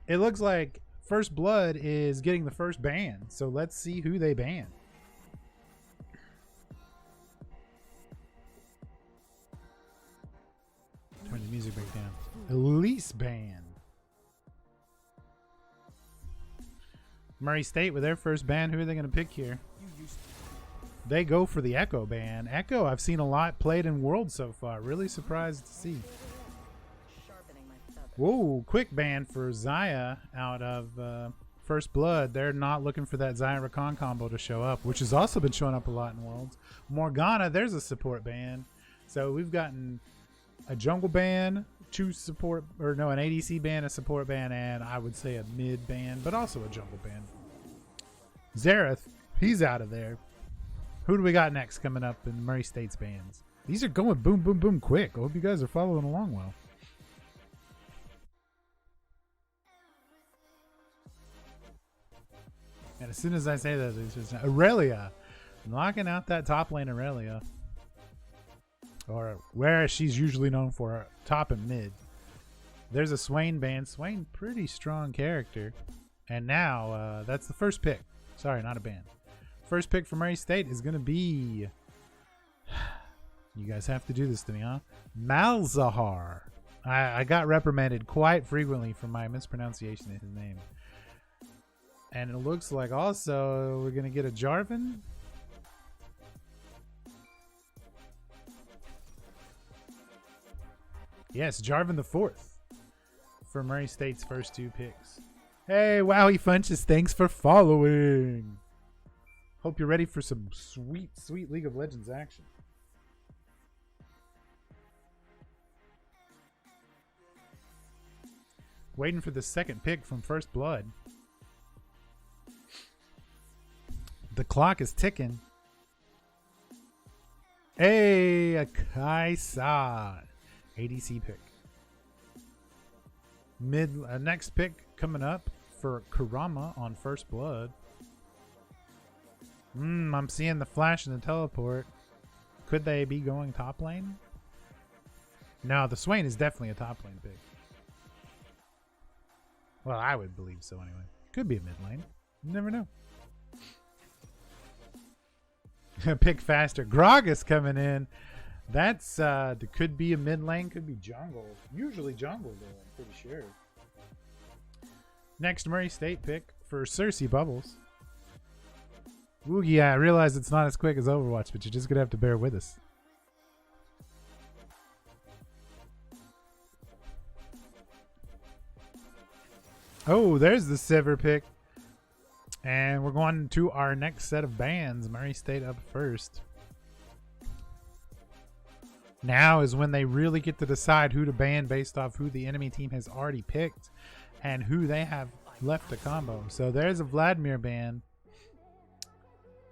It looks like First Blood is getting the first ban. So let's see who they ban. Turn the music back down. Elise ban. Murray State with their first ban. Who are they going to pick here? They go for the Echo ban. Echo, I've seen a lot played in Worlds so far. Really surprised to see. Whoa, quick ban for Xayah out of First Blood. They're not looking for that Xayah Rakan combo to show up, which has also been showing up a lot in Worlds. Morgana, there's a support ban. So we've gotten a jungle ban, an ADC ban, a support ban, and I would say a mid ban, but also a jungle ban. Xerath, he's out of there. Who do we got next coming up in Murray State's bans? These are going boom, boom, boom quick. I hope you guys are following along well. And as soon as I say that, it's just Aurelia. Knocking out that top lane Aurelia. Or where she's usually known for, top and mid. There's a Swain ban. Swain, pretty strong character. And now, that's the first pick. Sorry, not a ban. First pick for Murray State is going to be... You guys have to do this to me, huh? Malzahar. I got reprimanded quite frequently for my mispronunciation of his name. And it looks like also we're going to get a Jarvan. Yes, Jarvan the 4th for Murray State's first two picks. Hey, Wowie Funches, thanks for following. Hope you're ready for some sweet, sweet League of Legends action. Waiting for the second pick from First Blood. The clock is ticking. Hey, a Kaisa. ADC pick. Next pick coming up for Kurama on First Blood. I'm seeing the flash and the teleport. Could they be going top lane? No, the Swain is definitely a top lane pick. Well, I would believe so anyway. Could be a mid lane. You never know. Pick faster. Gragas coming in. That's could be a mid lane, could be jungle. Usually jungle though, I'm pretty sure. Next Murray State pick for Cersei Bubbles. Ooh, yeah, I realize it's not as quick as Overwatch, but you're just gonna have to bear with us. Oh, there's the Sever pick. And we're going to our next set of bans. Murray State up first. Now is when they really get to decide who to ban based off who the enemy team has already picked and who they have left to combo. So there's a Vladimir ban.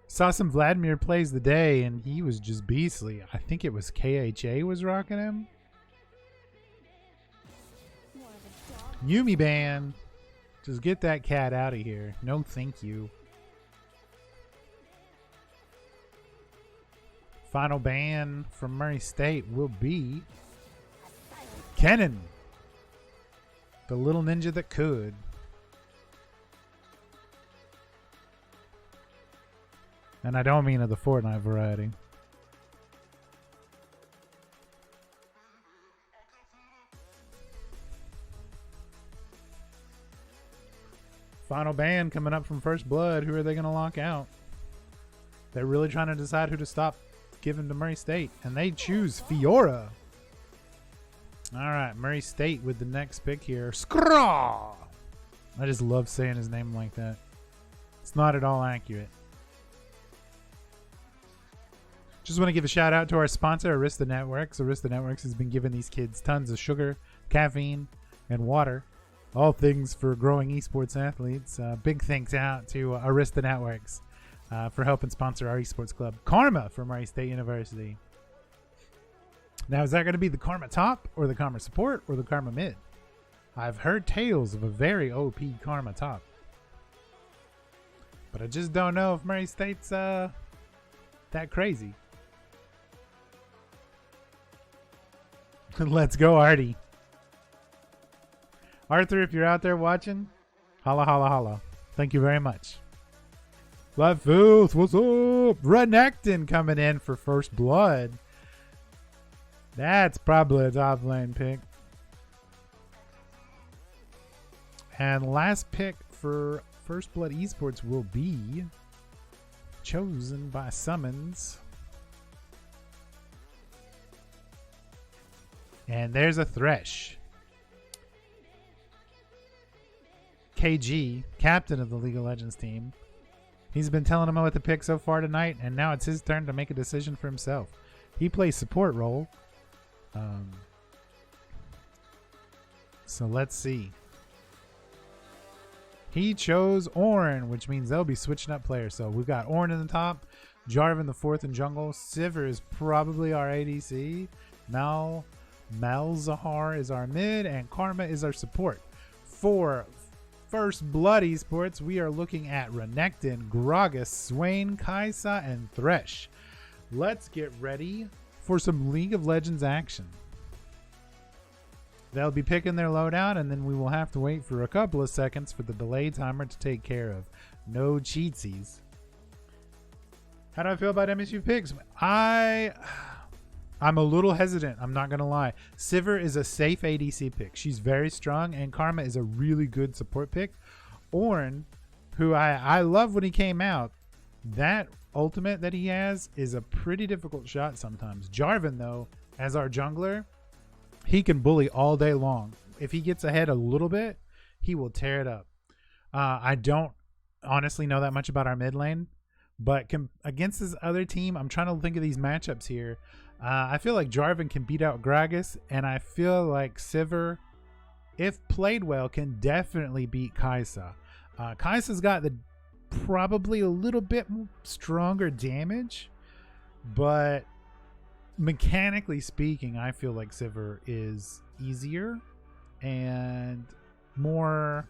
Saw some Vladimir plays the day and he was just beastly. I think it was KHA was rocking him. Yumi ban. Just get that cat out of here. No thank you. Final ban from Murray State will be Kennen. The little ninja that could. And I don't mean of the Fortnite variety. Final ban coming up from First Blood. Who are they going to lock out? They're really trying to decide who to stop giving to Murray State. And they choose Fiora. Alright, Murray State with the next pick here. Scraw! I just love saying his name like that. It's not at all accurate. Just want to give a shout out to our sponsor, Arista Networks. Arista Networks has been giving these kids tons of sugar, caffeine, and water. All things for growing esports athletes. Big thanks out to Arista Networks for helping sponsor our esports club. Karma from Murray State University. Now, is that going to be the Karma top or the Karma support or the Karma mid? I've heard tales of a very OP Karma top. But I just don't know if Murray State's that crazy. Let's go, Artie. Arthur, if you're out there watching, holla, holla, holla. Thank you very much. Left Filth, what's up? Renekton coming in for First Blood. That's probably a top lane pick. And last pick for First Blood Esports will be chosen by Summons. And there's a Thresh. KG, captain of the League of Legends team. He's been telling him what to pick so far tonight, and now it's his turn to make a decision for himself. He plays support role. So let's see. He chose Ornn, which means they'll be switching up players. So we've got Ornn in the top, Jarvan the fourth in jungle, Sivir is probably our ADC, Malzahar is our mid, and Karma is our support. For First Blood Esports, we are looking at Renekton, Gragas, Swain, Kai'Sa, and Thresh. Let's get ready for some League of Legends action. They'll be picking their loadout, and then we will have to wait for a couple of seconds for the delay timer to take care of. No cheatsies. How do I feel about MSU picks? I'm a little hesitant. I'm not going to lie. Sivir is a safe ADC pick. She's very strong, and Karma is a really good support pick. Ornn, who I love when he came out, that ultimate that he has is a pretty difficult shot sometimes. Jarvan, though, as our jungler, he can bully all day long. If he gets ahead a little bit, he will tear it up. I don't honestly know that much about our mid lane, but against this other team, I'm trying to think of these matchups here. I feel like Jarvan can beat out Gragas, and I feel like Sivir, if played well, can definitely beat Kai'Sa. Kai'Sa's got probably a little bit stronger damage, but mechanically speaking, I feel like Sivir is easier and more.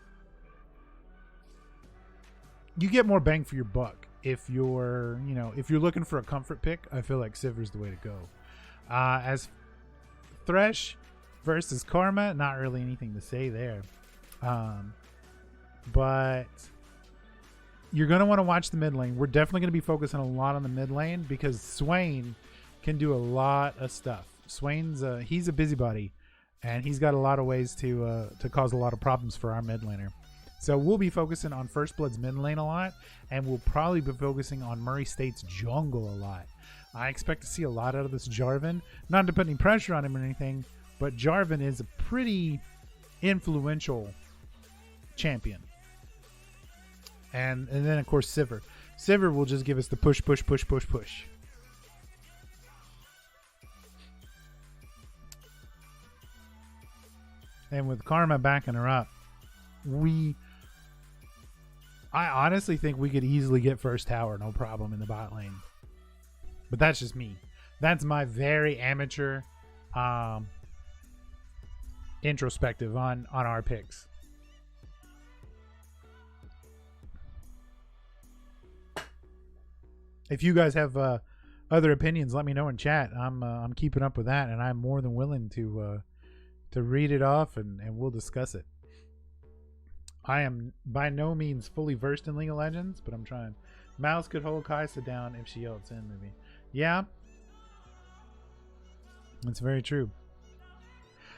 You get more bang for your buck if you're looking for a comfort pick. I feel like Sivir's the way to go. As Thresh versus Karma, not really anything to say there. But you're going to want to watch the mid lane. We're definitely going to be focusing a lot on the mid lane because Swain can do a lot of stuff. Swain's he's a busybody, and he's got a lot of ways to cause a lot of problems for our mid laner. So we'll be focusing on First Blood's mid lane a lot, and we'll probably be focusing on Murray State's jungle a lot. I expect to see a lot out of this Jarvan. Not to put any pressure on him or anything, but Jarvan is a pretty influential champion. And then, of course, Sivir. Sivir will just give us the push. And with Karma backing her up, I honestly think we could easily get first tower, no problem, in the bot lane. But that's just me. That's my very amateur introspective on our picks. If you guys have other opinions, let me know in chat. I'm keeping up with that, and I'm more than willing to read it off, and we'll discuss it. I am by no means fully versed in League of Legends, but I'm trying. Mouse could hold Kai'Sa down if she ults in, maybe. Yeah, that's very true.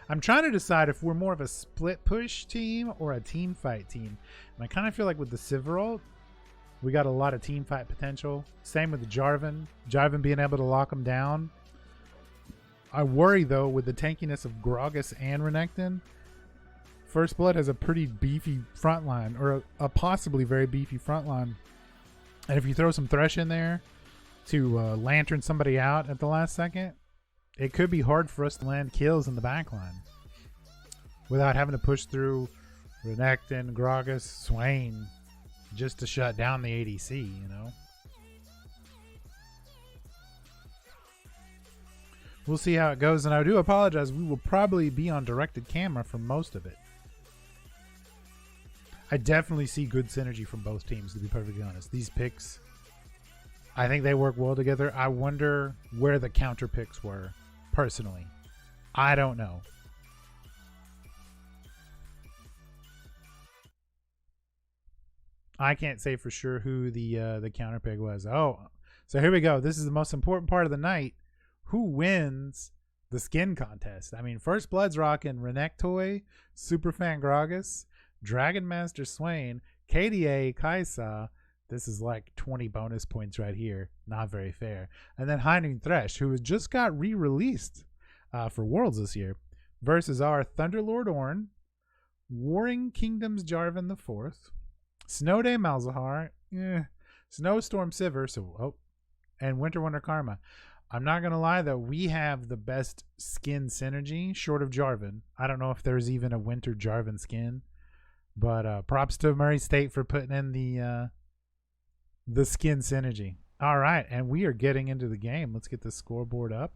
I'm trying to decide if we're more of a split push team or a team fight team. And I kind of feel like with the Sivir ult, we got a lot of team fight potential. Same with the Jarvan. Jarvan being able to lock them down. I worry, though, with the tankiness of Gragas and Renekton. First Blood has a pretty beefy front line, or a possibly very beefy front line. And if you throw some Thresh in there to lantern somebody out at the last second, it could be hard for us to land kills in the back line without having to push through Renekton, Gragas, Swain just to shut down the ADC, you know? We'll see how it goes, and I do apologize. We will probably be on directed camera for most of it. I definitely see good synergy from both teams, to be perfectly honest. These picks, I think they work well together. I wonder where the counter picks were, personally. I don't know. I can't say for sure who the counter pick was. Oh, so here we go. This is the most important part of the night. Who wins the skin contest? I mean, First Blood's rocking Renekton, Superfan Gragas, Dragon Master Swain, KDA Kaisa. This is like 20 bonus points right here. Not very fair. And then Hiding Thresh, who just got re-released for Worlds this year, versus our Thunderlord Ornn, Warring Kingdoms Jarvan IV, Snowday Malzahar, Snowstorm Sivir, and Winter Wonder Karma. I'm not going to lie, though, we have the best skin synergy, short of Jarvan. I don't know if there's even a Winter Jarvan skin, but props to Murray State for putting in the skin synergy. All right, and we are getting into the game. Let's get the scoreboard up.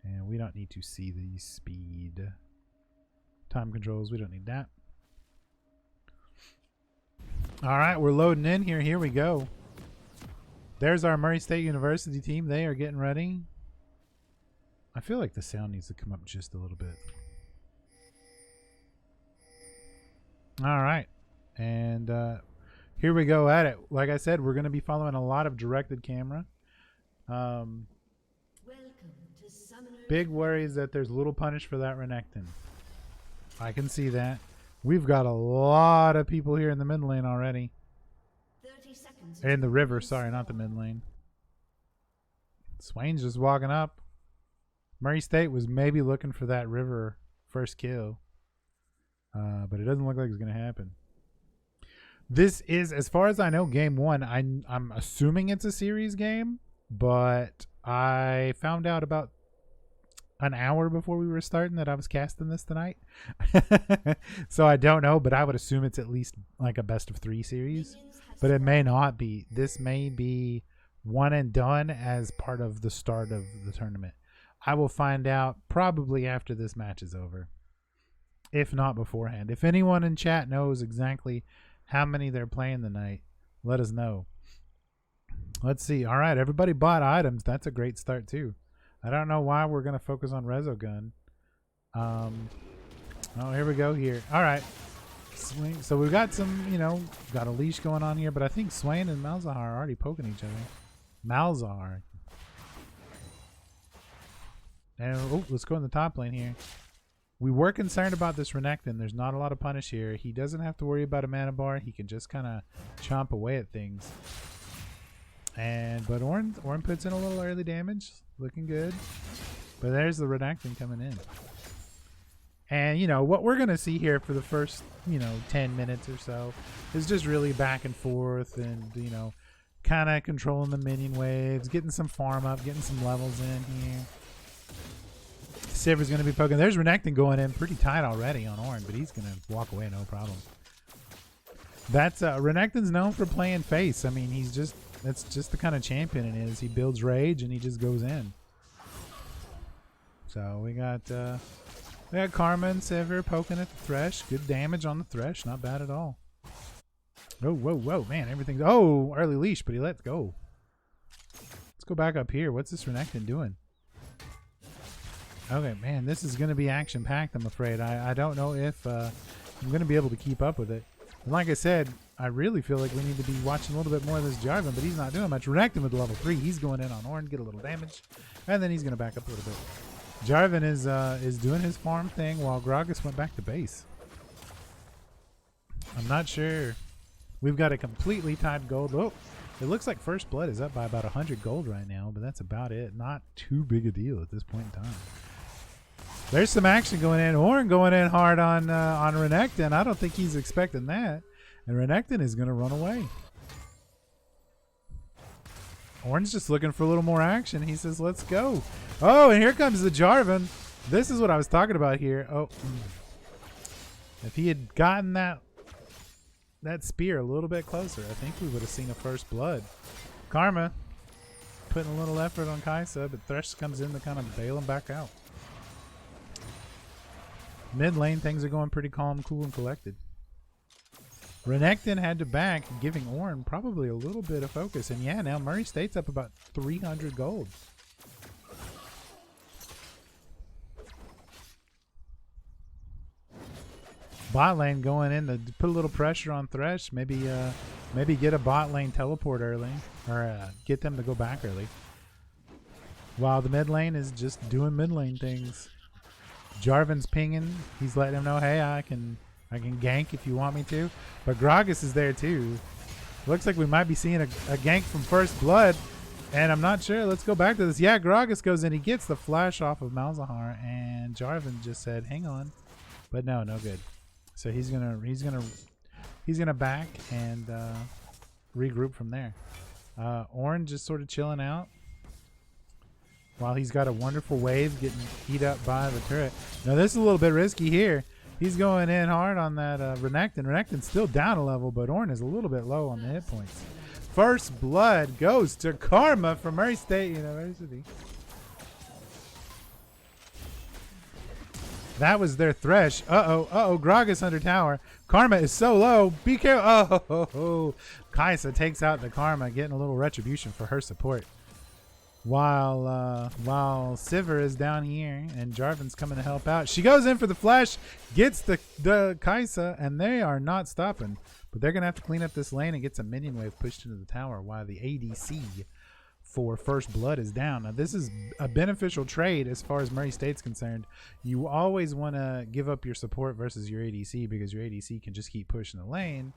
And we don't need to see the speed. Time controls, we don't need that. All right, we're loading in here. Here we go. There's our Murray State University team. They are getting ready. I feel like the sound needs to come up just a little bit. All right. And here we go at it. Like I said, we're going to be following a lot of directed camera. Big worry is that there's little punish for that Renekton. I can see that. We've got a lot of people here in the mid lane already. 30 seconds. In the river, sorry, not the mid lane. Swain's just walking up. Murray State was maybe looking for that river first kill. But it doesn't look like it's going to happen. This is, as far as I know, game one. I'm assuming it's a series game, but I found out about an hour before we were starting that I was casting this tonight. So I don't know, but I would assume it's at least like a best of 3 series, but it may not be. This may be one and done as part of the start of the tournament. I will find out probably after this match is over, if not beforehand. If anyone in chat knows exactly how many they're playing tonight, let us know. Let's see. All right, everybody bought items. That's a great start too. I don't know why we're going to focus on Resogun. Oh, here we go here. All right. Swing. So we've got some, got a leash going on here, but I think Swain and Malzahar are already poking each other. Malzahar. And let's go in the top lane here. We were concerned about this Renekton. There's not a lot of punish here. He doesn't have to worry about a mana bar. He can just kind of chomp away at things. But Ornn puts in a little early damage. Looking good. But there's the Renekton coming in. And, what we're going to see here for the first, 10 minutes or so is just really back and forth and, kind of controlling the minion waves, getting some farm up, getting some levels in here. Sivir's going to be poking. There's Renekton going in pretty tight already on Ornn, but he's going to walk away no problem. That's Renekton's known for playing face. I mean, that's just the kind of champion it is. He builds rage and he just goes in. So we got Karma and Sivir poking at the Thresh. Good damage on the Thresh. Not bad at all. Oh, whoa, man. Everything's... Oh, early leash, but he lets go. Let's go back up here. What's this Renekton doing? Okay, man, this is going to be action-packed, I'm afraid. I don't know if I'm going to be able to keep up with it. And like I said, I really feel like we need to be watching a little bit more of this Jarvan, but he's not doing much. Renekton with level 3. He's going in on Ornn, get a little damage, and then he's going to back up a little bit. Jarvan is doing his farm thing while Gragas went back to base. I'm not sure. We've got a completely tied gold. Oh, it looks like First Blood is up by about 100 gold right now, but that's about it. Not too big a deal at this point in time. There's some action going in. Ornn going in hard on Renekton. I don't think he's expecting that. And Renekton is going to run away. Ornn's just looking for a little more action. He says, let's go. Oh, and here comes the Jarvan. This is what I was talking about here. Oh, if he had gotten that spear a little bit closer, I think we would have seen a First Blood. Karma putting a little effort on Kaisa, but Thresh comes in to kind of bail him back out. Mid lane, things are going pretty calm, cool, and collected. Renekton had to back, giving Ornn probably a little bit of focus. And yeah, now Murray State's up about 300 gold. bot lane going in to put a little pressure on Thresh. Maybe get a bot lane teleport early, or get them to go back early. While the mid lane is just doing mid lane things. Jarvan's pinging. He's letting him know, hey, I can gank if you want me to. But Gragas is there too. Looks like we might be seeing a gank from First Blood. And I'm not sure. Let's go back to this. Yeah, Gragas goes in. He gets the flash off of Malzahar, and Jarvan just said, hang on. But no good. So he's gonna back and regroup from there. Ornn just sort of chilling out while he's got a wonderful wave getting eat up by the turret. Now this is a little bit risky here. He's going in hard on that Renekton. Renekton's still down a level, but Ornn is a little bit low on the hit points. First Blood goes to Karma from Murray State University. That was their Thresh. Uh-oh. Gragas under tower. Karma is so low. Be careful. Oh. Kai'Sa takes out the Karma, getting a little retribution for her support. While Sivir is down here and Jarvan's coming to help out. She goes in for the flash, gets the Kai'Sa, and they are not stopping. But they're going to have to clean up this lane and get some minion wave pushed into the tower while the ADC for First Blood is down. Now this is a beneficial trade as far as Murray State's concerned. You always want to give up your support versus your ADC because your ADC can just keep pushing the lane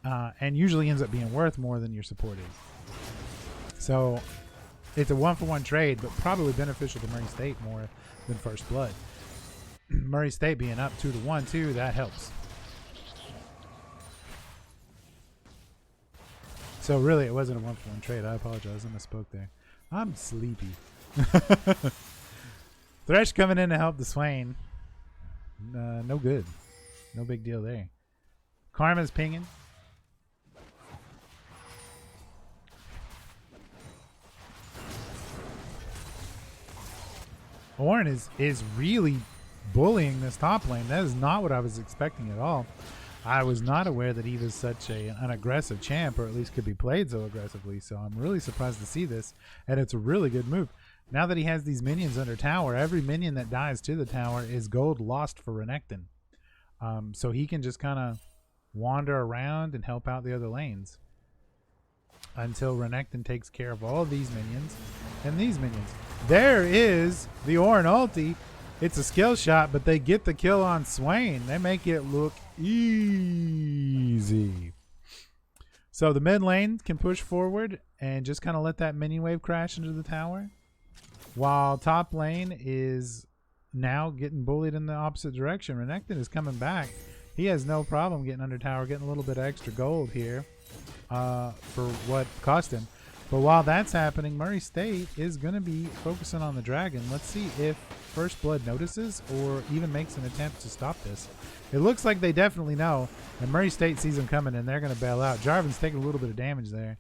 and usually ends up being worth more than your support is. So it's a 1-for-1 trade, but probably beneficial to Murray State more than First Blood. Murray State being up 2-1 too, that helps. So really, it wasn't a 1-for-1 trade. I apologize. I misspoke there. I'm sleepy. Thresh coming in to help the Swain. No good. No big deal there. Karma's pinging. Ornn is really bullying this top lane. That is not what I was expecting at all. I was not aware that he was such an aggressive champ, or at least could be played so aggressively. So I'm really surprised to see this, and it's a really good move. Now that he has these minions under tower, every minion that dies to the tower is gold lost for Renekton. So he can just kind of wander around and help out the other lanes until Renekton takes care of all of these minions and these minions. There is the Ornn ulti. It's a skill shot, but they get the kill on Swain. They make it look easy. So the mid lane can push forward and just kind of let that minion wave crash into the tower, while top lane is now getting bullied in the opposite direction. Renekton is coming back. He has no problem getting under tower, getting a little bit of extra gold here for what cost him. But while that's happening, Murray State is going to be focusing on the dragon. Let's see if First Blood notices or even makes an attempt to stop this. It looks like they definitely know, and Murray State sees them coming, and they're going to bail out. Jarvan's taking a little bit of damage there.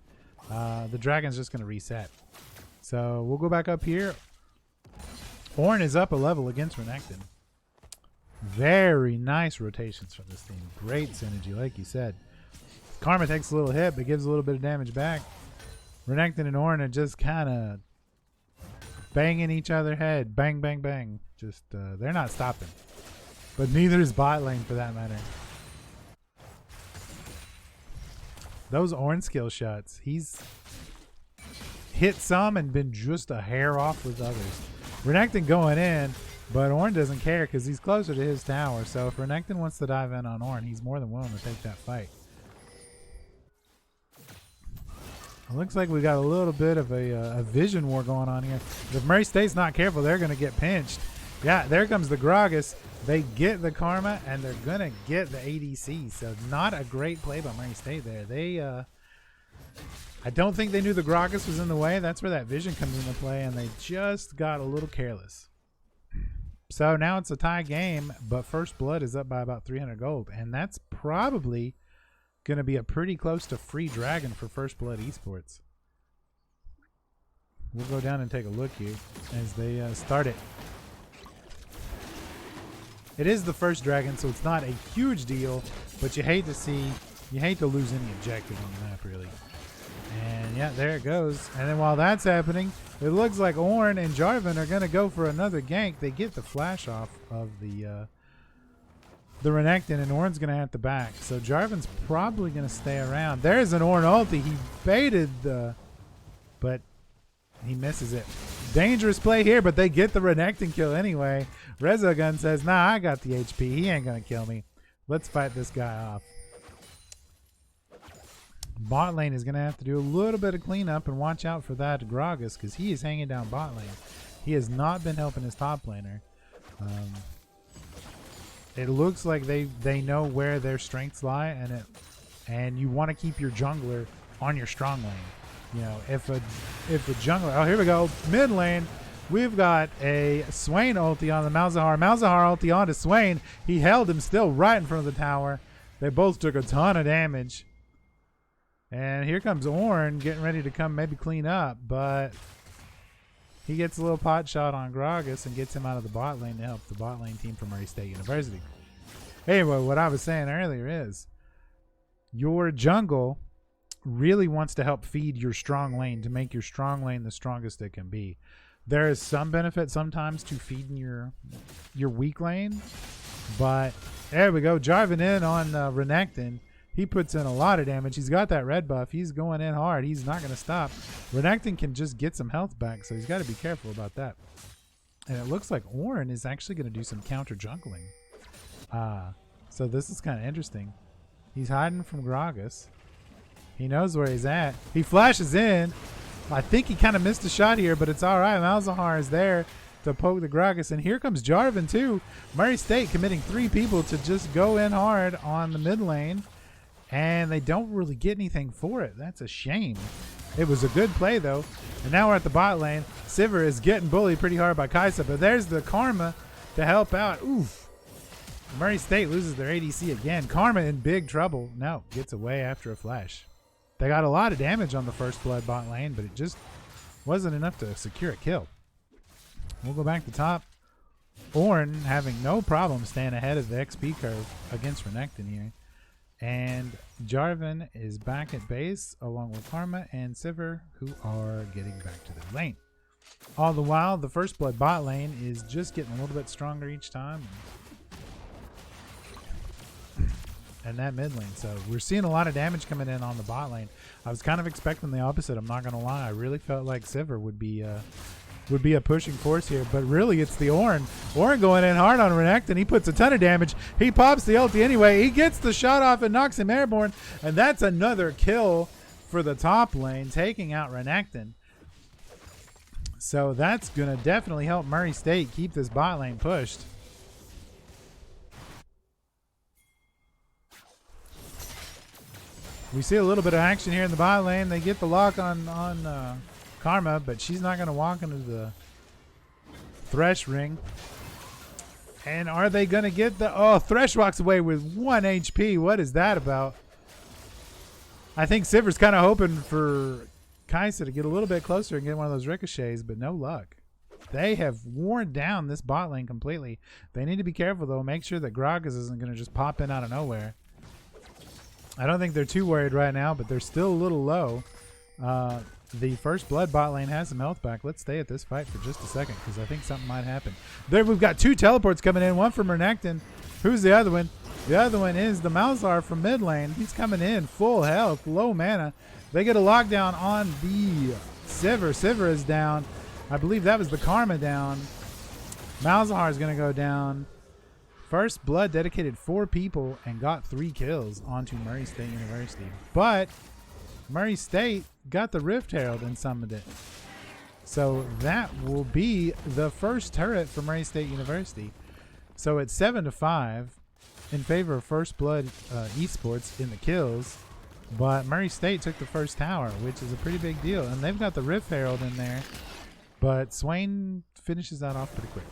The dragon's just going to reset. So we'll go back up here. Ornn is up a level against Renekton. Very nice rotations from this team. Great synergy, like you said. Karma takes a little hit, but gives a little bit of damage back. Renekton and Ornn are just kind of banging each other head. Bang, bang, bang. Just, they're not stopping. But neither is bot lane for that matter. Those Ornn skill shots. He's hit some and been just a hair off with others. Renekton going in, but Ornn doesn't care because he's closer to his tower. So if Renekton wants to dive in on Ornn, he's more than willing to take that fight. It looks like we got a little bit of a vision war going on here. If Murray State's not careful, they're going to get pinched. Yeah, there comes the Gragas. They get the Karma, and they're going to get the ADC. So not a great play by Murray State there. They, I don't think they knew the Gragas was in the way. That's where that vision comes into play, and they just got a little careless. So now it's a tie game, but First Blood is up by about 300 gold, and that's probably going to be a pretty close to free dragon for First Blood Esports. We'll go down and take a look here as they start it. It is the first dragon, so it's not a huge deal, but you hate to lose any objective on the map, really. And yeah, there it goes. And then while that's happening, it looks like Ornn and Jarvan are going to go for another gank. They get the flash off of the the Renekton, and Ornn's going to have to back. So Jarvan's probably going to stay around. There's an Ornn ulti. He baited the... But he misses it. Dangerous play here, but they get the Renekton kill anyway. Rezogun says, nah, I got the HP. He ain't going to kill me. Let's fight this guy off. Bot lane is going to have to do a little bit of cleanup and watch out for that Gragas because he is hanging down bot lane. He has not been helping his top laner. It looks like they know where their strengths lie, and you want to keep your jungler on your strong lane. You know, if a jungler, oh, here we go, mid lane, we've got a Swain ulti on the Malzahar. Malzahar ulti onto Swain. He held him still right in front of the tower. They both took a ton of damage. And here comes Ornn getting ready to come maybe clean up, but he gets a little pot shot on Gragas and gets him out of the bot lane to help the bot lane team from Murray State University. Anyway, what I was saying earlier is your jungle really wants to help feed your strong lane to make your strong lane the strongest it can be. There is some benefit sometimes to feeding your weak lane, but there we go. Jarvan in on Renekton. He puts in a lot of damage. He's got that red buff. He's going in hard. He's not going to stop. Renekton can just get some health back, so he's got to be careful about that. And it looks like Ornn is actually going to do some counter jungling. So this is kind of interesting. He's hiding from Gragas. He knows where he's at. He flashes in. I think he kind of missed a shot here, but it's all right. Malzahar is there to poke the Gragas. And here comes Jarvan too. Murray State committing 3 people to just go in hard on the mid lane. And they don't really get anything for it. That's a shame. It was a good play, though. And now we're at the bot lane. Sivir is getting bullied pretty hard by Kai'Sa, but there's the Karma to help out. Oof. Murray State loses their ADC again. Karma in big trouble. No, gets away after a flash. They got a lot of damage on the First Blood bot lane, but it just wasn't enough to secure a kill. We'll go back to top. Ornn having no problem staying ahead of the XP curve against Renekton here. And Jarvan is back at base along with Karma and Sivir, who are getting back to their lane. All the while, the First Blood bot lane is just getting a little bit stronger each time. And that mid lane. So we're seeing a lot of damage coming in on the bot lane. I was kind of expecting the opposite. I'm not going to lie. I really felt like Sivir would be a pushing force here, but really it's the Ornn. Ornn going in hard on Renekton. He puts a ton of damage. He pops the ulti anyway. He gets the shot off and knocks him airborne, and that's another kill for the top lane, taking out Renekton. So that's going to definitely help Murray State keep this bot lane pushed. We see a little bit of action here in the bot lane. They get the lock on Karma, but she's not going to walk into the Thresh ring. And are they going to get the... Oh, Thresh walks away with 1 HP. What is that about? I think Sivir's kind of hoping for Kai'Sa to get a little bit closer and get one of those ricochets, but no luck. They have worn down this bot lane completely. They need to be careful, though. Make sure that Gragas isn't going to just pop in out of nowhere. I don't think they're too worried right now, but they're still a little low. The First Blood bot lane has some health back. Let's stay at this fight for just a second because I think something might happen. There we've got 2 teleports coming in, one from Renekton. Who's the other one? The other one is the Malzahar from mid lane. He's coming in full health, low mana. They get a lockdown on the Sivir. Sivir is down. I believe that was the Karma down. Malzahar is going to go down. First Blood dedicated 4 people and got 3 kills onto Murray State University. But Murray State got the Rift Herald and summoned it. So that will be the first turret for Murray State University. So it's 7-5 in favor of First Blood Esports in the kills. But Murray State took the first tower, which is a pretty big deal. And they've got the Rift Herald in there. But Swain finishes that off pretty quick.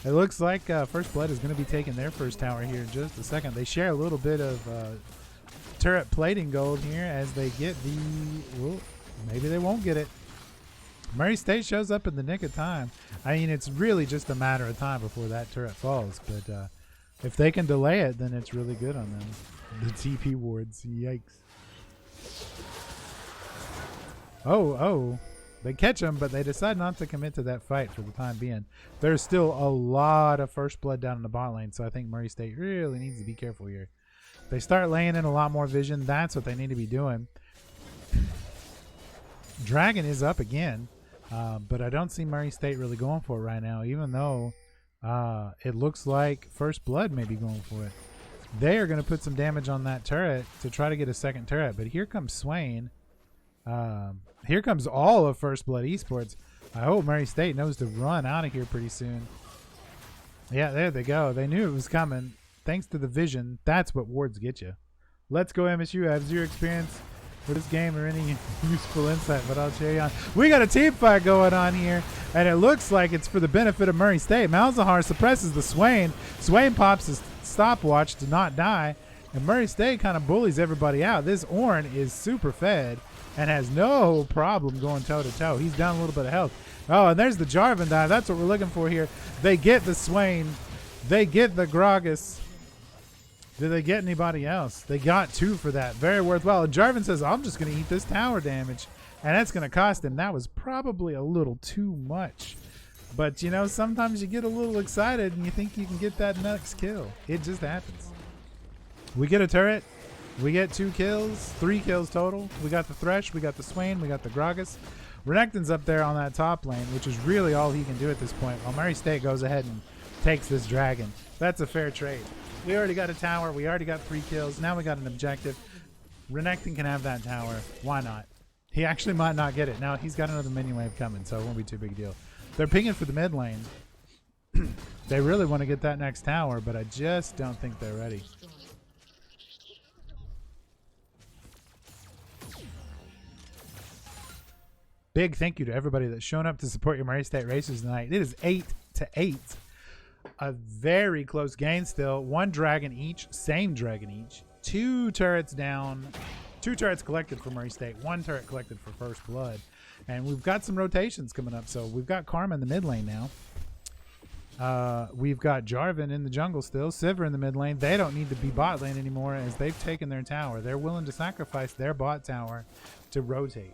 It looks like First Blood is going to be taking their first tower here in just a second. They share a little bit of turret plating gold here as they get the... Well, maybe they won't get it. Murray State shows up in the nick of time. I mean, it's really just a matter of time before that turret falls. But if they can delay it, then it's really good on them. The TP wards. Yikes. Oh. They catch him, but they decide not to commit to that fight for the time being. There's still a lot of First Blood down in the bot lane, so I think Murray State really needs to be careful here. They start laying in a lot more vision. That's what they need to be doing. Dragon is up again, but I don't see Murray State really going for it right now, even though it looks like First Blood may be going for it. They are going to put some damage on that turret to try to get a second turret, but here comes Swain. Here comes all of First Blood Esports. I hope Murray State knows to run out of here pretty soon. Yeah, there they go. They knew it was coming. Thanks to the vision, that's what wards get you. Let's go MSU. I have zero experience with this game or any useful insight, but I'll cheer you on. We got a team fight going on here, and it looks like it's for the benefit of Murray State. Malzahar suppresses the Swain. Swain pops his stopwatch to not die, and Murray State kind of bullies everybody out. This Ornn is super fed and has no problem going toe-to-toe. He's down a little bit of health. Oh, and there's the Jarvan dive. That's what we're looking for here. They get the Swain. They get the Gragas. Did they get anybody else? They got 2 for that. Very worthwhile. And Jarvan says, I'm just going to eat this tower damage. And that's going to cost him. That was probably a little too much. But, you know, sometimes you get a little excited and you think you can get that next kill. It just happens. We get a turret. We get 2 kills, 3 kills total. We got the Thresh, we got the Swain, we got the Gragas. Renekton's up there on that top lane, which is really all he can do at this point, while Murray State goes ahead and takes this dragon. That's a fair trade. We already got a tower, we already got 3 kills, now we got an objective. Renekton can have that tower. Why not? He actually might not get it. Now he's got another minion wave coming, so it won't be too big a deal. They're pinging for the mid lane. They really want to get that next tower, but I just don't think they're ready. Big thank you to everybody that's shown up to support your Murray State Racers tonight. It is 8-8. A very close game still. 1 dragon each. Same dragon each. 2 turrets down. 2 turrets collected for Murray State. 1 turret collected for First Blood. And we've got some rotations coming up. So we've got Karma in the mid lane now. We've got Jarvan in the jungle still. Sivir in the mid lane. They don't need to be bot lane anymore as they've taken their tower. They're willing to sacrifice their bot tower to rotate.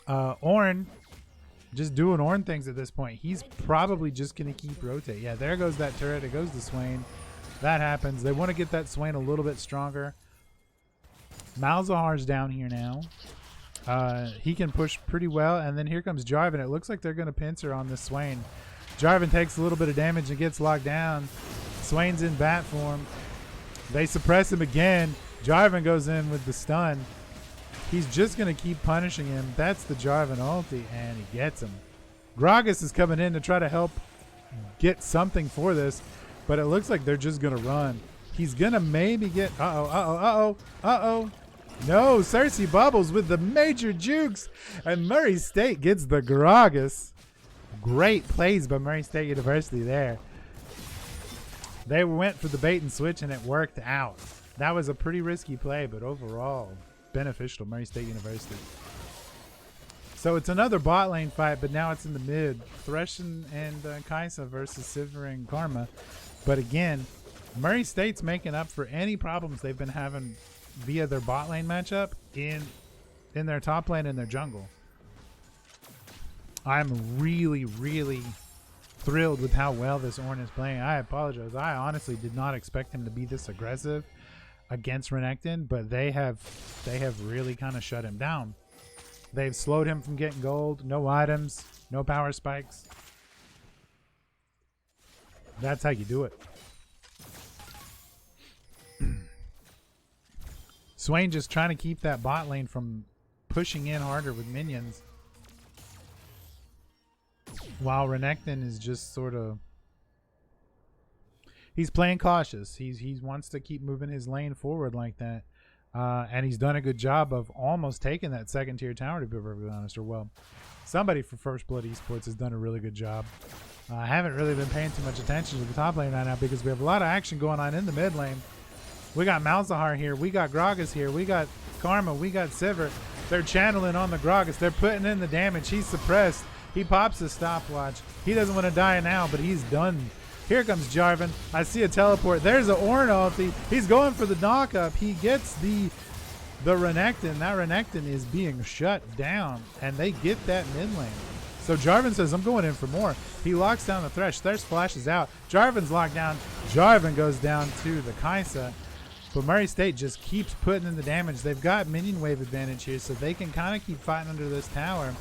Ornn, just doing Ornn things at this point. He's probably just going to keep rotate. Yeah, there goes that turret. It goes to Swain. That happens. They want to get that Swain a little bit stronger. Malzahar's down here now. He can push pretty well. And then here comes Jarvan. It looks like they're going to pincer on this Swain. Jarvan takes a little bit of damage and gets locked down. Swain's in bat form. They suppress him again. Jarvan goes in with the stun. He's just going to keep punishing him. That's the Jarvan ulti, and he gets him. Gragas is coming in to try to help get something for this, but it looks like they're just going to run. He's going to maybe get... Uh-oh. No, Cersei Bubbles with the major jukes, and Murray State gets the Gragas. Great plays by Murray State University there. They went for the bait and switch, and it worked out. That was a pretty risky play, but overall... beneficial Murray State University. So it's another bot lane fight, but now it's in the mid. Thresh and Kaisa versus Sivir and Karma. But again, Murray State's making up for any problems they've been having via their bot lane matchup in their top lane and their jungle. I'm really, really thrilled with how well this Ornn is playing. I apologize. I honestly did not expect him to be this aggressive against Renekton, but they have really kind of shut him down. They've slowed him from getting gold. No items, no power spikes. That's how you do it. Swain just trying to keep that bot lane from pushing in harder with minions, while Renekton is just sort of... he's playing cautious. He wants to keep moving his lane forward like that. And he's done a good job of almost taking that second tier tower, to be perfectly honest. Or, well, somebody for First Blood Esports has done a really good job. I haven't really been paying too much attention to the top lane right now because we have a lot of action going on in the mid lane. We got Malzahar here. We got Gragas here. We got Karma. We got Sivir. They're channeling on the Gragas. They're putting in the damage. He's suppressed. He pops his stopwatch. He doesn't want to die now, but he's done. Here comes Jarvan. I see a teleport. There's an Ornn ulti. He's going for the knock-up. He gets the the Renekton. That Renekton is being shut down, and they get that mid lane. So Jarvan says, I'm going in for more. He locks down the Thresh. Thresh flashes out. Jarvan's locked down. Jarvan goes down to the Kaisa. But Murray State just keeps putting in the damage. They've got minion wave advantage here, so they can kind of keep fighting under this tower.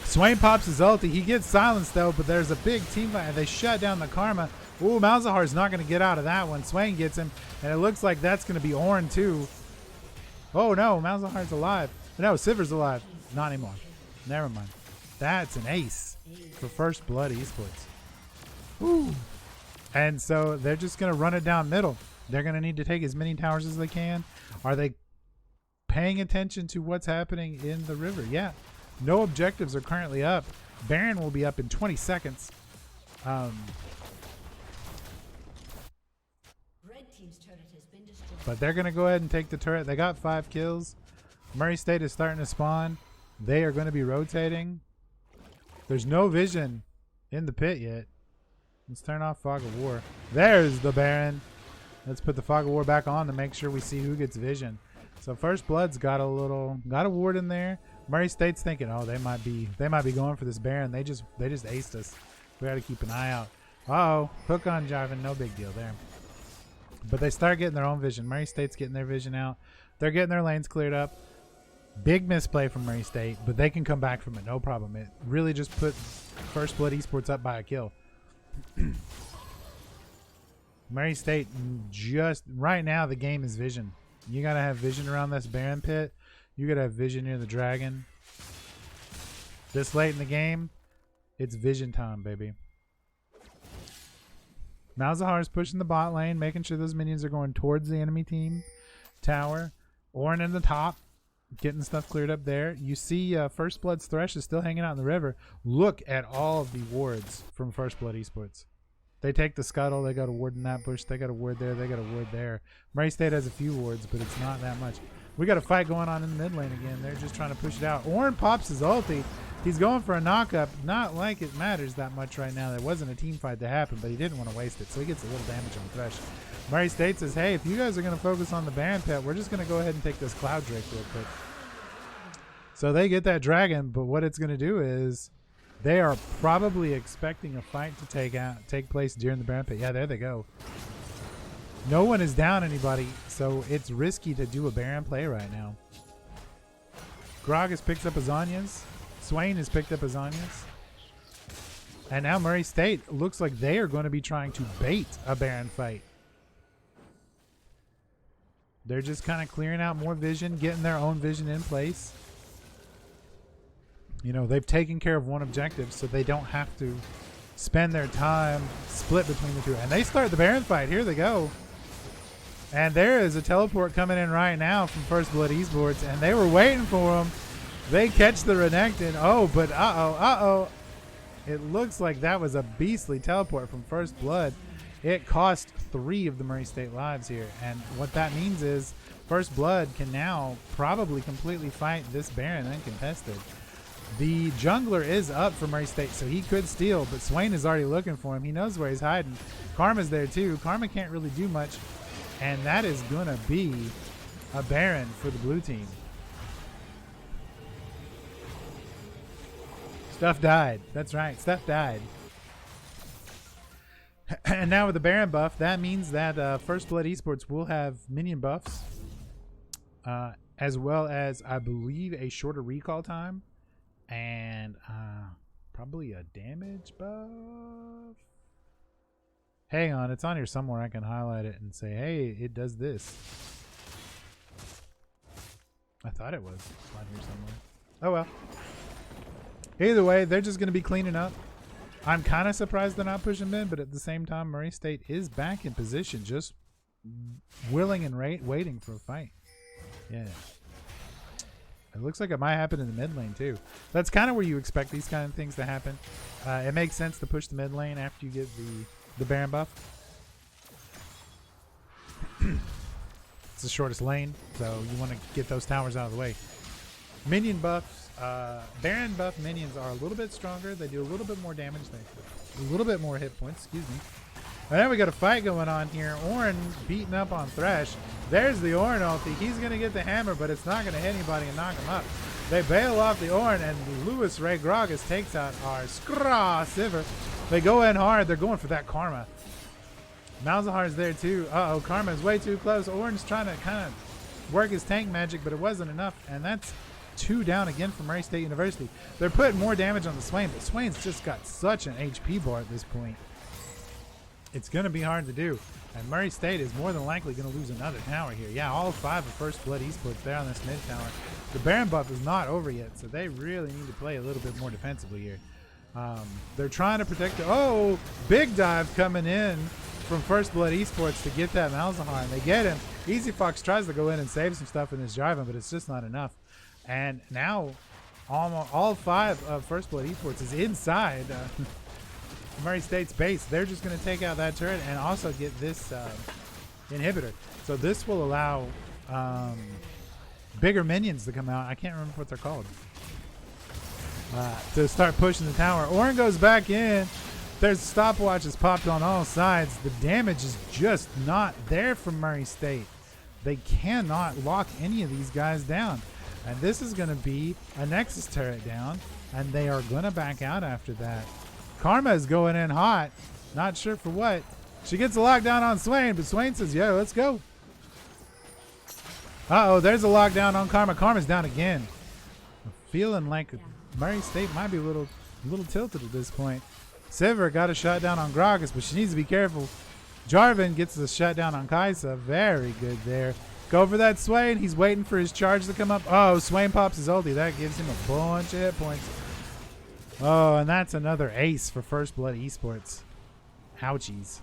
Swain pops his ulti. He gets silenced, though, but there's a big team fight, and they shut down the Karma. Ooh, Malzahar's not going to get out of that one. Swain gets him, and it looks like that's going to be Ornn, too. Oh, no, Malzahar's alive. No, Sivir's alive. Not anymore. Never mind. That's an ace for First Blood Esports. Ooh. And so they're just going to run it down middle. They're going to need to take as many towers as they can. Are they paying attention to what's happening in the river? Yeah. No objectives are currently up. Baron will be up in 20 seconds. Red team's turret has been destroyed. But they're going to go ahead and take the turret. They got 5 kills. Murray State is starting to spawn. They are going to be rotating. There's no vision in the pit yet. Let's turn off Fog of War. There's the Baron. Let's put the Fog of War back on to make sure we see who gets vision. So First Blood's got a ward in there. Murray State's thinking, oh, they might be going for this Baron. They just aced us. We got to keep an eye out. Uh-oh, hook on Jarvan, no big deal there. But they start getting their own vision. Murray State's getting their vision out. They're getting their lanes cleared up. Big misplay from Murray State, but they can come back from it, no problem. It really just put First Blood Esports up by a kill. Murray State, just right now the game is vision. You gotta have vision around this Baron pit. You gotta have vision near the dragon. This late in the game, it's vision time, baby. Malzahar's pushing the bot lane, making sure those minions are going towards the enemy team tower. Ornn in the top, getting stuff cleared up there. You see First Blood's Thresh is still hanging out in the river. Look at all of the wards from First Blood Esports. They take the scuttle. They got a ward in that bush. They got a ward there. They got a ward there. Murray State has a few wards, but it's not that much. We got a fight going on in the mid lane again. They're just trying to push it out. Ornn pops his ulti. He's going for a knockup. Not like it matters that much right now. There wasn't a team fight to happen, but he didn't want to waste it, so he gets a little damage on Thresh. Murray State says, hey, if you guys are going to focus on the Baron pit, we're just going to go ahead and take this Cloud Drake real quick. So they get that dragon, but what it's going to do is they are probably expecting a fight to take place during the Baron pit. Yeah, there they go. No one is down anybody, so it's risky to do a Baron play right now. Grog has picked up his Zhonya's. Swain has picked up his Zhonya's. And now Murray State looks like they are going to be trying to bait a Baron fight. They're just kind of clearing out more vision, getting their own vision in place. You know, they've taken care of one objective, so they don't have to spend their time split between the two. And they start the Baron fight. Here they go. And there is a teleport coming in right now from First Blood Esports, and they were waiting for him. They catch the Renekton. Oh, but uh-oh. It looks like that was a beastly teleport from First Blood. It cost 3 of the Murray State lives here. And what that means is First Blood can now probably completely fight this Baron uncontested. The jungler is up for Murray State, so he could steal, but Swain is already looking for him. He knows where he's hiding. Karma's there too. Karma can't really do much, and that is going to be a Baron for the blue team. Stuff died. That's right. Stuff died. And now with the Baron buff, that means that First Blood Esports will have minion buffs, as well as, I believe, a shorter recall time. And probably a damage buff. Hang on, it's on here somewhere. I can highlight it and say, hey, it does this. I thought it was on here somewhere. Oh well. Either way, they're just going to be cleaning up. I'm kind of surprised they're not pushing mid, but at the same time, Murray State is back in position, just willing and waiting for a fight. Yeah. It looks like it might happen in the mid lane too. That's kind of where you expect these kind of things to happen. It makes sense to push the mid lane after you get the Baron buff. It's the shortest lane, so you want to get those towers out of the way. Minion buffs, Baron buff minions are a little bit stronger. They do a little bit more damage. They a little bit more hit points. Excuse me. And then we got a fight going on here. Ornn beating up on Thresh. There's the Ornn ulti. He's going to get the hammer, but it's not going to hit anybody and knock him up. They bail off the Ornn, and Lewis Ray Gragas takes out our Skra Sivir. They go in hard. They're going for that Karma. Malzahar's there too. Uh-oh, Karma's way too close. Ornn's trying to kind of work his tank magic, but it wasn't enough. And that's 2 down again from Murray State University. They're putting more damage on the Swain, but Swain's just got such an HP bar at this point. It's going to be hard to do. And Murray State is more than likely going to lose another tower here. Yeah, all 5 of First Blood Esports there on this mid tower. The Baron buff is not over yet, so they really need to play a little bit more defensively here. They're trying to protect the... Oh, big dive coming in from First Blood Esports to get that Malzahar, and they get him. Easy Fox tries to go in and save some stuff in his Jarvan, but it's just not enough. And now all 5 of First Blood Esports is inside Murray State's base. They're just going to take out that turret and also get this inhibitor. So this will allow bigger minions to come out. I can't remember what they're called. To start pushing the tower. Ornn goes back in. There's stopwatches popped on all sides. The damage is just not there from Murray State. They cannot lock any of these guys down. And this is going to be a Nexus turret down, and they are going to back out after that. Karma is going in hot. Not sure for what. She gets a lockdown on Swain, but Swain says, yo, let's go. Uh-oh, there's a lockdown on Karma. Karma's down again. I'm feeling like Murray State might be a little tilted at this point. Sivir got a shutdown on Gragas, but she needs to be careful. Jarvan gets the shutdown on Kaisa. Very good there. Go for that Swain. He's waiting for his charge to come up. Oh, Swain pops his ulti. That gives him a bunch of hit points. Oh, and that's another ace for First Blood Esports. Ouchies.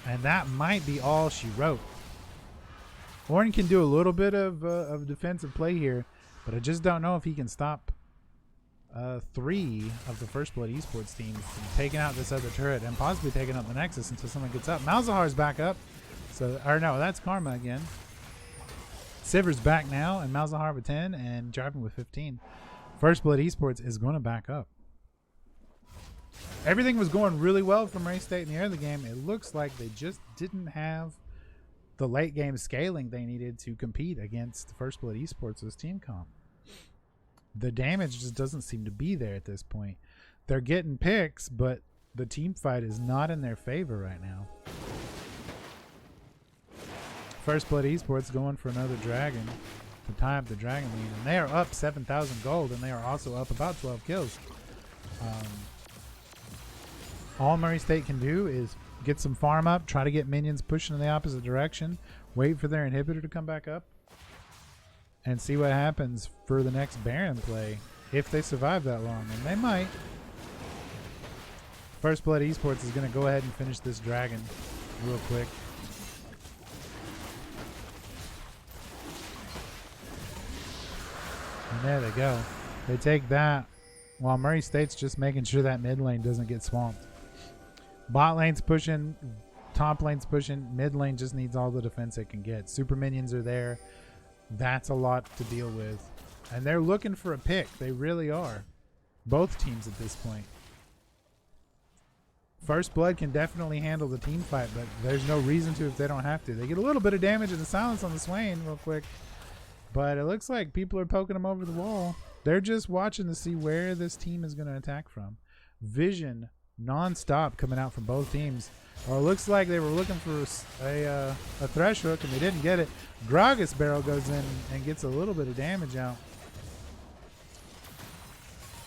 And that might be all she wrote. Ornn can do a little bit of defensive play here, but I just don't know if he can stop 3 of the First Blood Esports teams from taking out this other turret and possibly taking out the Nexus until someone gets up. Malzahar's back up. So, or no, that's Karma again. Sivir's back now, and Malzahar with 10 and Jarvan with 15. First Blood Esports is going to back up. Everything was going really well from Murray State in the early game. It looks like they just didn't have the late game scaling they needed to compete against First Blood Esports' team comp. The damage just doesn't seem to be there at this point. They're getting picks, but the team fight is not in their favor right now. First Blood Esports going for another dragon to tie up the dragon lead, and they are up 7,000 gold, and they are also up about 12 kills. All Murray State can do is get some farm up, try to get minions pushing in the opposite direction, wait for their inhibitor to come back up, and see what happens for the next Baron play, if they survive that long, and they might. First Blood Esports is going to go ahead and finish this dragon real quick. And there they go. They take that, while Murray State's just making sure that mid lane doesn't get swamped. Bot lane's pushing, top lane's pushing, mid lane just needs all the defense it can get. Super minions are there. That's a lot to deal with. And they're looking for a pick. They really are. Both teams at this point. First Blood can definitely handle the team fight, but there's no reason to if they don't have to. They get a little bit of damage in the silence on the Swain real quick. But it looks like people are poking them over the wall. They're just watching to see where this team is going to attack from. Vision non-stop coming out from both teams. Or it looks like they were looking for a Thresh hook and they didn't get it. Gragas barrel goes in and gets a little bit of damage out.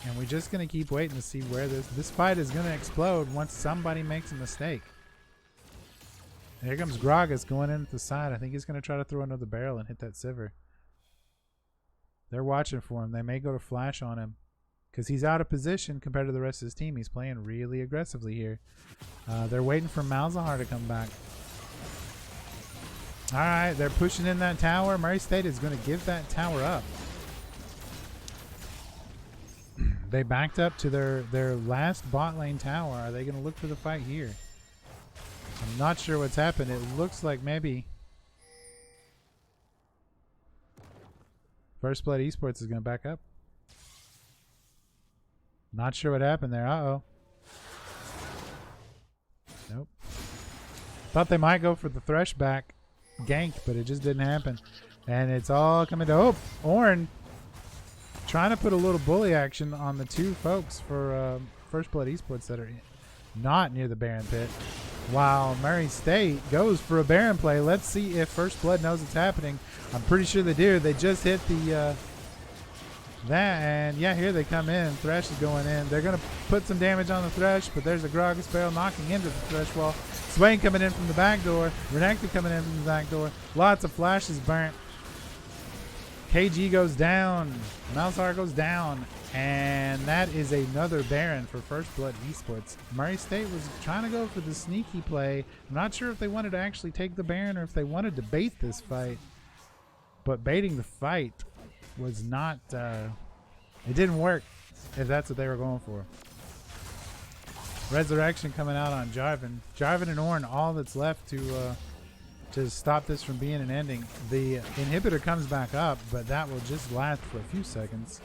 And we're just going to keep waiting to see where this fight is going to explode once somebody makes a mistake. Here comes Gragas going in at the side. I think he's going to try to throw another barrel and hit that Sivir. They're watching for him. They may go to flash on him because he's out of position compared to the rest of his team. He's playing really aggressively here. They're waiting for Malzahar to come back. All right, they're pushing in that tower. Murray State is going to give that tower up. They backed up to their last bot lane tower. Are they going to look for the fight here? I'm not sure what's happened. It looks like maybe First Blood Esports is going to back up. Not sure what happened there. Uh-oh. Thought they might go for the Thresh back gank, but it just didn't happen. And it's all coming to... Oh, Ornn trying to put a little bully action on the two folks for First Blood Esports that are not near the Baron pit. While Murray State goes for a Baron play. Let's see if First Blood knows what's happening. I'm pretty sure they do. They just hit the... that, and yeah, here they come in. Thresh is going in. They're going to put some damage on the Thresh, but there's a Gragas Barrel knocking into the Thresh wall. Swain coming in from the back door. Renekton coming in from the back door. Lots of flashes burnt. KG goes down. Malzahar goes down. And that is another Baron for First Blood Esports. Murray State was trying to go for the sneaky play. I'm not sure if they wanted to actually take the Baron or if they wanted to bait this fight. But baiting the fight was not... it didn't work if that's what they were going for. Resurrection coming out on Jarvan. Jarvan and Ornn, all that's left to stop this from being an ending. The inhibitor comes back up, but that will just last for a few seconds.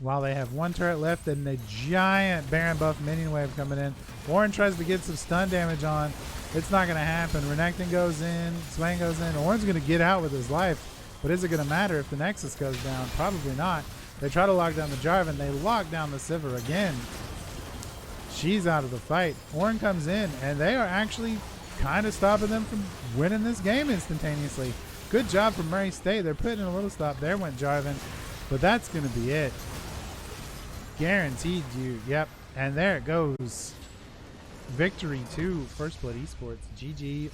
While they have one turret left and a giant Baron buff minion wave coming in. Ornn tries to get some stun damage on. It's not going to happen. Renekton goes in. Swain goes in. Ornn's going to get out with his life. But is it going to matter if the Nexus goes down? Probably not. They try to lock down the Jarvan. They lock down the Sivir again. She's out of the fight. Ornn comes in, and they are actually kind of stopping them from winning this game instantaneously. Good job from Murray State. They're putting in a little stop. There went Jarvan. But that's going to be it. Guaranteed you. Yep. And there it goes. Victory to First Blood Esports. GG.